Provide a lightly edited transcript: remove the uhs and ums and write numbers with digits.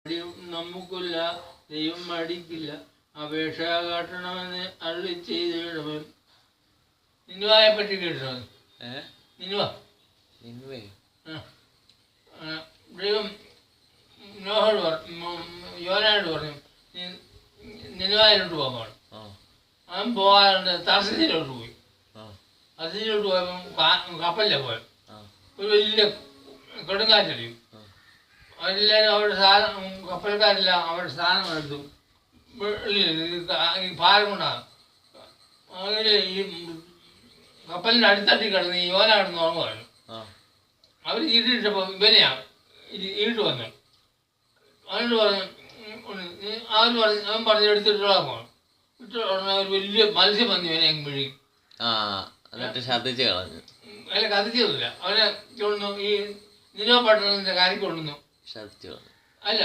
നമുക്കില്ല, ദൈവം മടിക്കില്ല. അപേക്ഷ കാട്ടണമെന്ന് അരുളി ചെയ്തിടവൻ. നിന്നുവായെ പറ്റി കേട്ടോ? നിന്നുവ ദൈവം നോഹോട് യോനായോട് പറഞ്ഞു, നിന്നുവായിലോട്ട് പോകാൻ. അവൻ പോകാറുണ്ട്. തർശീസിലോട്ട് പോയി. തർശീസിലോട്ട് പോയപ്പോൾ കപ്പലിലാണ് പോയത്. ഒരു വലിയ കൊടുങ്കാറ്റടിയും. അവരെല്ലാവരും അവരുടെ സാധനം, കപ്പൽക്കാരെല്ലാം അവരുടെ സാധനം എടുത്തു ഈ പാലം കൊണ്ടാണ്. അങ്ങനെ ഈ കപ്പലിൻ്റെ അടുത്തട്ടി കിടന്ന് ഈ യോന കിടന്ന് ഉറങ്ങുമായിരുന്നു. അവർ ഈട്ടിട്ടപ്പോൾ ഇവനെയാണ് ഈട്ട് വന്നു. അവനോട് പറഞ്ഞു, അവൻ പറഞ്ഞ് എടുത്തിട്ടോളാൻ പോകണം. ഒരു വലിയ മത്സ്യം വന്നു ഇവനെ അങ്ങ് വിഴുങ്ങി. ഛർദ്ദിച്ച് കളഞ്ഞു. അല്ല, കത്തിച്ചൊന്നുമില്ല. അവനെ കൊണ്ടുന്നു ഈ നിലോ പട്ടണത്തിൻ്റെ കാര്യം കൊണ്ടുവന്നു. ഛർദ്ദിച്ചു അല്ല,